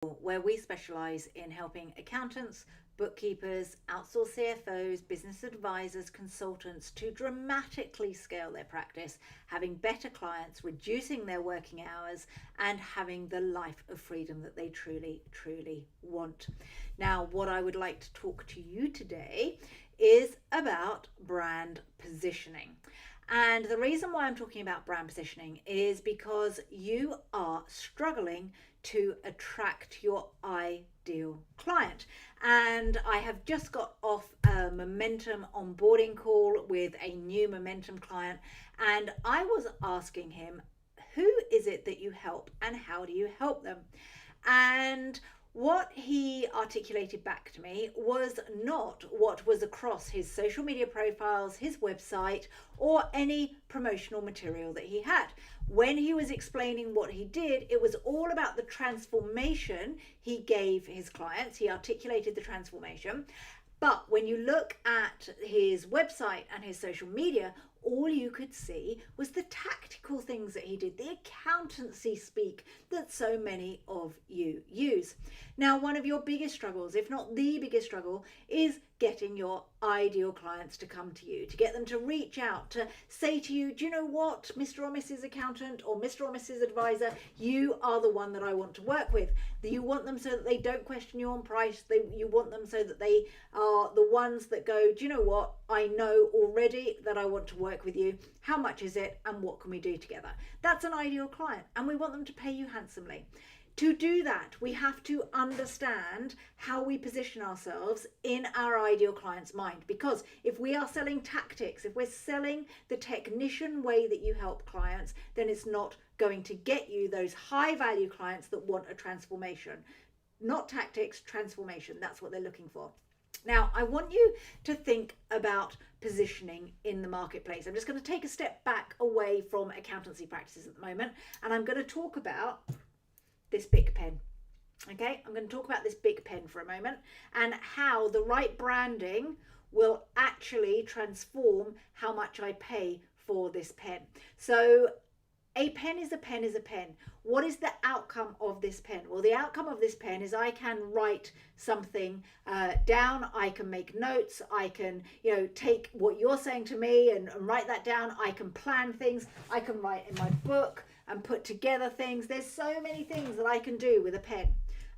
where we specialize in helping accountants, bookkeepers, outsourced CFOs, business advisors, consultants to dramatically scale their practice, having better clients, reducing their working hours, and having the life of freedom that they truly, truly want. Now, what I would like to talk to you today is about brand positioning. And the reason why I'm talking about brand positioning is because you are struggling to attract your ideal client. And I have just got off a momentum onboarding call with a new momentum client, and I was asking him, who is it that you help and how do you help them? And what he articulated back to me was not what was across his social media profiles, his website, or any promotional material that he had. When he was explaining what he did, it was all about the transformation he gave his clients. He articulated the transformation. But when you look at his website and his social media, all you could see was the tactical things that he did, the accountancy speak that so many of you use. Now, one of your biggest struggles, if not the biggest struggle, is getting your ideal clients to come to you, to get them to reach out, to say to you, do you know what, Mr. or Mrs. Accountant or Mr. or Mrs. Advisor, you are the one that I want to work with. You want them so that they don't question you on price. You want them so that they are the ones that go, do you know what, I know already that I want to work with you. How much is it and what can we do together? That's an ideal client, and we want them to pay you handsomely. To do that, we have to understand how we position ourselves in our ideal client's mind. Because if we are selling tactics, if we're selling the technician way that you help clients, then it's not going to get you those high value clients that want a transformation. Not tactics, transformation. That's what they're looking for. Now, I want you to think about positioning in the marketplace. I'm just going to take a step back away from accountancy practices at the moment, and I'm going to talk about this big pen. Okay, I'm going to talk about this big pen for a moment and how the right branding will actually transform how much I pay for this pen. So a pen is a pen is a pen. What is the outcome of this pen? Well, the outcome of this pen is I can write something down. I can make notes. I can, take what you're saying to me and write that down. I can plan things. I can write in my book and put together things. There's so many things that I can do with a pen.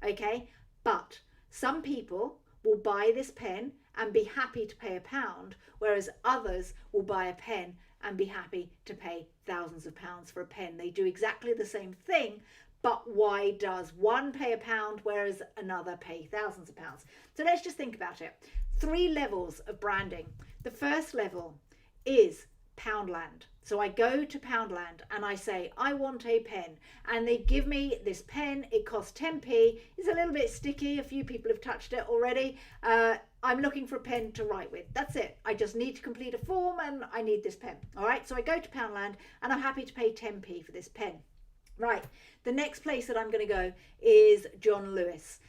Okay, but some people will buy this pen and be happy to pay £1, whereas others will buy a pen and be happy to pay thousands of pounds for a pen. They do exactly the same thing, but why does one pay £1 whereas another pay thousands of pounds? So let's just think about it. 3 levels of branding. The first level is Poundland. So I go to Poundland and I say, I want a pen, and they give me this pen. It costs 10p. It's a little bit sticky. A few people have touched it already. I'm looking for a pen to write with. That's it. I just need to complete a form and I need this pen. All right. So I go to Poundland and I'm happy to pay 10p for this pen. Right, the next place that I'm going to go is John Lewis.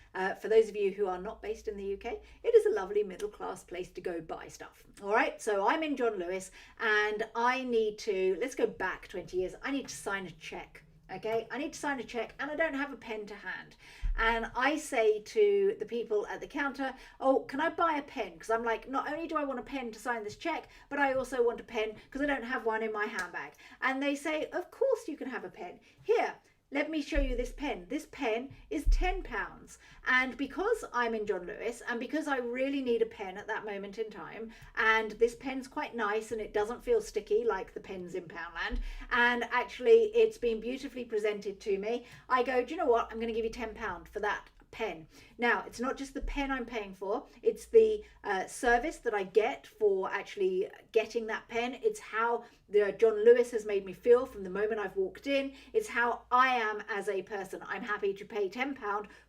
For those of you who are not based in the UK, it is a lovely middle class place to go buy stuff. All right, so I'm in John Lewis and I need to, let's go back 20 years, I need to sign a check. Okay, I need to sign a check and I don't have a pen to hand. And I say to the people at the counter, oh, can I buy a pen? Because I'm like, not only do I want a pen to sign this check, but I also want a pen because I don't have one in my handbag. And they say, of course you can have a pen. Here, let me show you this pen. This pen is £10. And because I'm in John Lewis and because I really need a pen at that moment in time, and this pen's quite nice and it doesn't feel sticky like the pens in Poundland, and actually it's been beautifully presented to me, I go, do you know what? I'm going to give you £10 for that pen. Now, it's not just the pen I'm paying for, it's the service that I get for actually getting that pen. It's how the John Lewis has made me feel from the moment I've walked in. It's how I am as a person. I'm happy to pay £10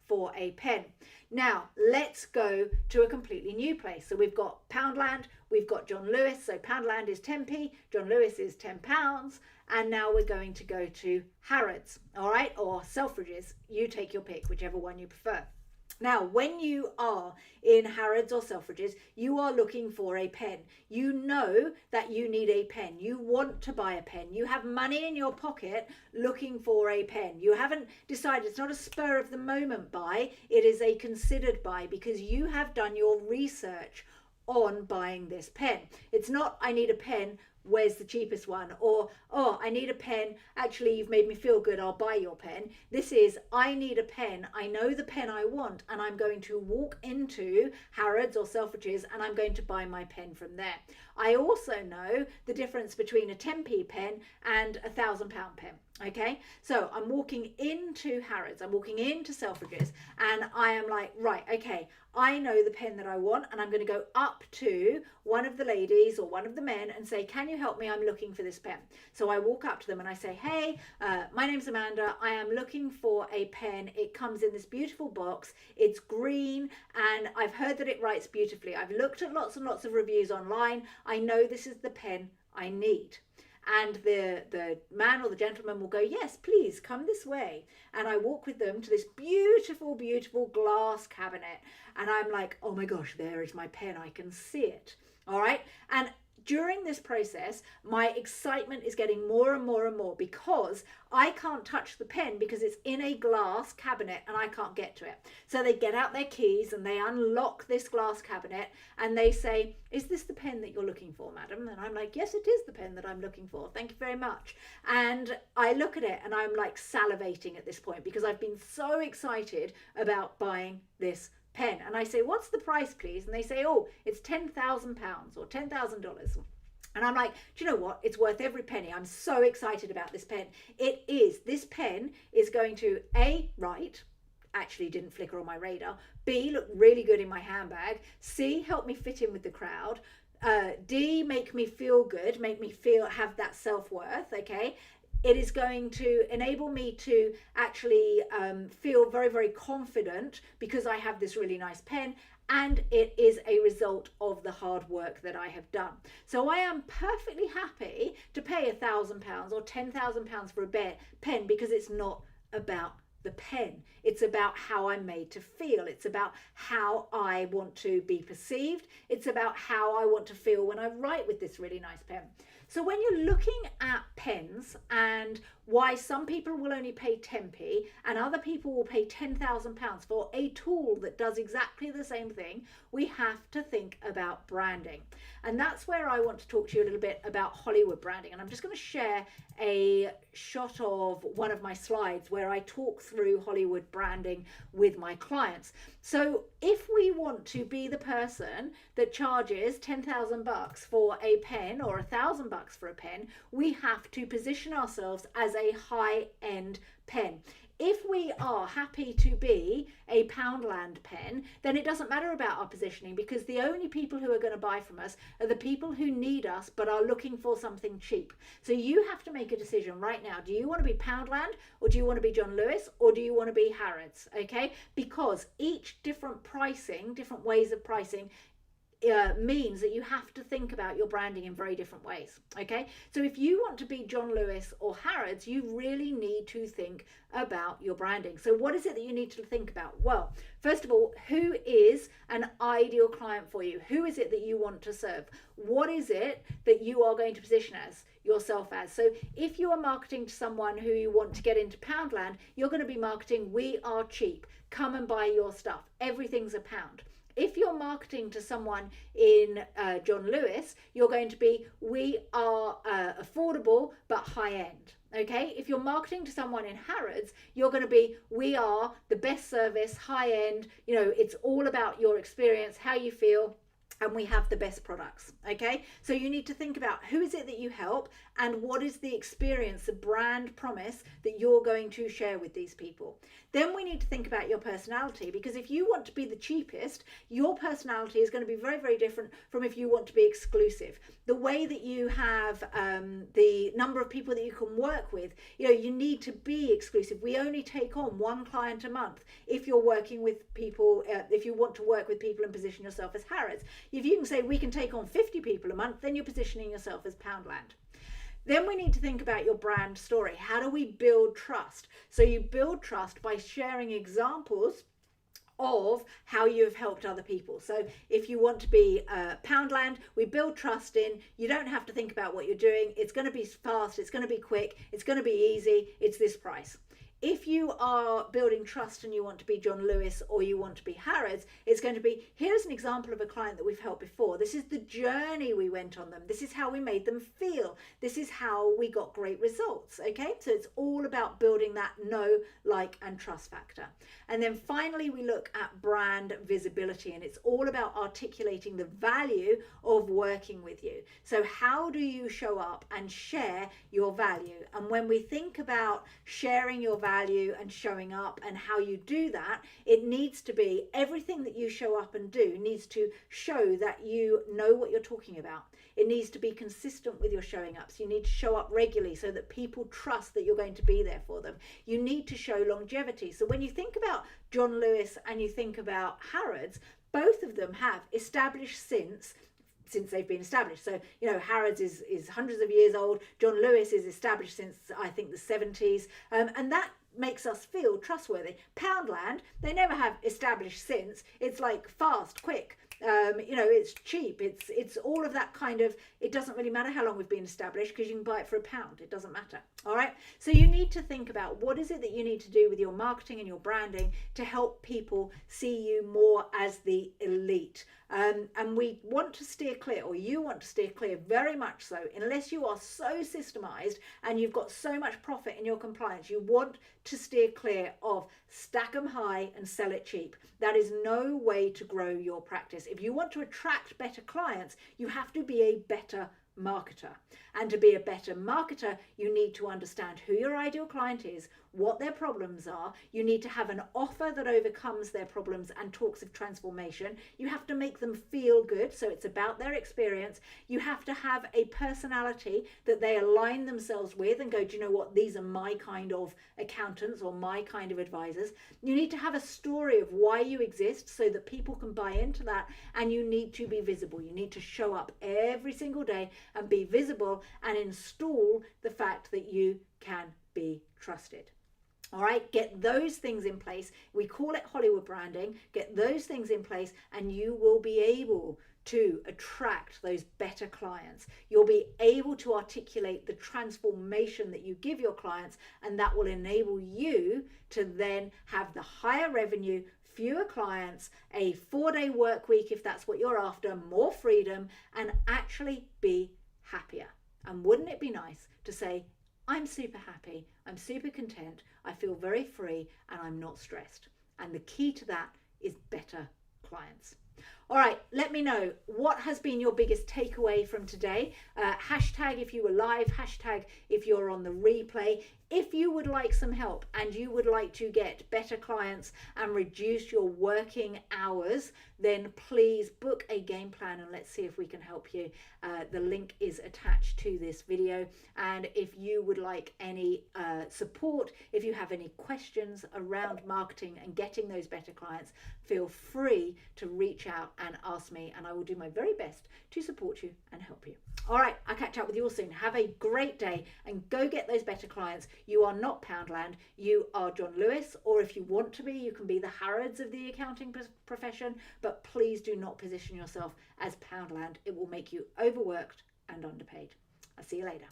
for a pen. Now, let's go to a completely new place. So we've got Poundland, we've got John Lewis. So Poundland is 10p, John Lewis is £10. And now we're going to go to Harrods, all right, or Selfridges. You take your pick, whichever one you prefer. Now, when you are in Harrods or Selfridges, you are looking for a pen. You know that you need a pen. You want to buy a pen. You have money in your pocket looking for a pen. You haven't decided, it's not a spur of the moment buy, it is a considered buy because you have done your research on buying this pen. It's not, I need a pen, where's the cheapest one? Or, oh, I need a pen, actually you've made me feel good, I'll buy your pen. This is, I need a pen, I know the pen I want, and I'm going to walk into Harrods or Selfridges and I'm going to buy my pen from there. I also know the difference between a 10p pen and a £1,000 pen. Okay, so I'm walking into Harrods, I'm walking into Selfridges, and I am like, right, okay, I know the pen that I want, and I'm going to go up to one of the ladies or one of the men and say, can you help me? I'm looking for this pen. So I walk up to them and I say, hey, my name's Amanda. I am looking for a pen. It comes in this beautiful box. It's green, and I've heard that it writes beautifully. I've looked at lots and lots of reviews online. I know this is the pen I need. And the man or the gentleman will go, yes, please come this way. And I walk with them to this beautiful, beautiful glass cabinet. And I'm like, oh my gosh, there is my pen. I can see it. All right. And during this process, my excitement is getting more and more and more because I can't touch the pen because it's in a glass cabinet and I can't get to it. So they get out their keys and they unlock this glass cabinet and they say, is this the pen that you're looking for, madam? And I'm like, yes, it is the pen that I'm looking for. Thank you very much. And I look at it and I'm like salivating at this point because I've been so excited about buying this pen. And I say, what's the price, please? And they say, oh, it's £10,000 or $10,000. And I'm like, do you know what? It's worth every penny. I'm so excited about this pen. It is. This pen is going to A, write, actually didn't flicker on my radar. B, look really good in my handbag. C, help me fit in with the crowd. D, make me feel good, make me have that self-worth, okay? It is going to enable me to actually feel very, very confident because I have this really nice pen, and it is a result of the hard work that I have done. So I am perfectly happy to pay £1,000 or £10,000 for a pen because it's not about the pen. It's about how I'm made to feel. It's about how I want to be perceived. It's about how I want to feel when I write with this really nice pen. So when you're looking at pens and why some people will only pay 10p and other people will pay £10,000 for a tool that does exactly the same thing, we have to think about branding. And that's where I want to talk to you a little bit about Hollywood branding. And I'm just going to share a shot of one of my slides where I talk through Hollywood branding with my clients. So if we want to be the person that charges $10,000 for a pen or $1,000 for a pen, we have to position ourselves as a high-end pen. If we are happy to be a Poundland pen, then it doesn't matter about our positioning because the only people who are going to buy from us are the people who need us but are looking for something cheap. So you have to make a decision right now. Do you want to be Poundland, or do you want to be John Lewis, or do you want to be Harrods? Okay, because each different pricing, different ways of pricing means that you have to think about your branding in very different ways. Okay, so if you want to be John Lewis or Harrods, you really need to think about your branding. So what is it that you need to think about? Well, first of all, who is an ideal client for you? Who is it that you want to serve? What is it that you are going to position as yourself as? So if you are marketing to someone who you want to get into Poundland, you're going to be marketing, we are cheap, come and buy your stuff, everything's a pound. If you're marketing to someone in John Lewis, you're going to be, we are affordable but high end. Okay, if you're marketing to someone in Harrods, you're going to be, we are the best service, high end, you know, it's all about your experience, how you feel, and we have the best products. Okay, so you need to think about who is it that you help and what is the experience, the brand promise that you're going to share with these people. Then we need to think about your personality, because if you want to be the cheapest, your personality is going to be very, very different from if you want to be exclusive. The way that you have the number of people that you can work with, you know, you need to be exclusive. We only take on one client a month if you're working with people, if you want to work with people and position yourself as Harrods. If you can say we can take on 50 people a month, then you're positioning yourself as Poundland. Then we need to think about your brand story. How do we build trust? So you build trust by sharing examples of how you have helped other people. So if you want to be Poundland, we build trust in. You don't have to think about what you're doing. It's going to be fast. It's going to be quick. It's going to be easy. It's this price. If you are building trust and you want to be John Lewis or you want to be Harrods, it's going to be, here's an example of a client that we've helped before. This is the journey we went on them. This is how we made them feel. This is how we got great results. Okay, so it's all about building that know, like, and trust factor. And then finally, we look at brand visibility, and it's all about articulating the value of working with you. So how do you show up and share your value? And when we think about sharing your value and showing up and how you do that, it needs to be everything that you show up and do needs to show that you know what you're talking about. It needs to be consistent with your showing up. So you need to show up regularly so that people trust that you're going to be there for them. You need to show longevity. So when you think about John Lewis and you think about Harrods, both of them have established since they've been established. So, you know, Harrods is hundreds of years old. John Lewis is established since, I think, the 70s. And that makes us feel trustworthy. Poundland, they never have established since. It's like fast, quick. You know, it's cheap. It's all of that kind of, it doesn't really matter how long we've been established because you can buy it for £1. It doesn't matter. All right. So you need to think about what is it that you need to do with your marketing and your branding to help people see you more as the elite. And we want to steer clear, or you want to steer clear very much so, unless you are so systemized and you've got so much profit in your compliance, you want to steer clear of stack them high and sell it cheap. That is no way to grow your practice. If you want to attract better clients, you have to be a better marketer. And to be a better marketer, you need to understand who your ideal client is, what their problems are. You need to have an offer that overcomes their problems and talks of transformation. You have to make them feel good, so it's about their experience. You have to have a personality that they align themselves with and go, do you know what, these are my kind of accountants or my kind of advisors. You need to have a story of why you exist so that people can buy into that, and you need to be visible. You need to show up every single day and be visible and install the fact that you can be trusted. All right, get those things in place. We call it Hollywood branding. Get those things in place and you will be able to attract those better clients. You'll be able to articulate the transformation that you give your clients, and that will enable you to then have the higher revenue, fewer clients, a 4-day work week if that's what you're after, more freedom, and actually be happier. And wouldn't it be nice to say, I'm super happy, I'm super content, I feel very free, and I'm not stressed. And the key to that is better clients. All right, let me know what has been your biggest takeaway from today. Hashtag if you were live, hashtag if you're on the replay. If you would like some help and you would like to get better clients and reduce your working hours, then please book a game plan and let's see if we can help you. The link is attached to this video. And if you would like any support, if you have any questions around marketing and getting those better clients, feel free to reach out and ask me, and I will do my very best to support you and help you. All right, I'll catch up with you all soon. Have a great day and go get those better clients. You are not Poundland, you are John Lewis, or if you want to be, you can be the Harrods of the accounting profession, but please do not position yourself as Poundland. It will make you overworked and underpaid. I'll see you later.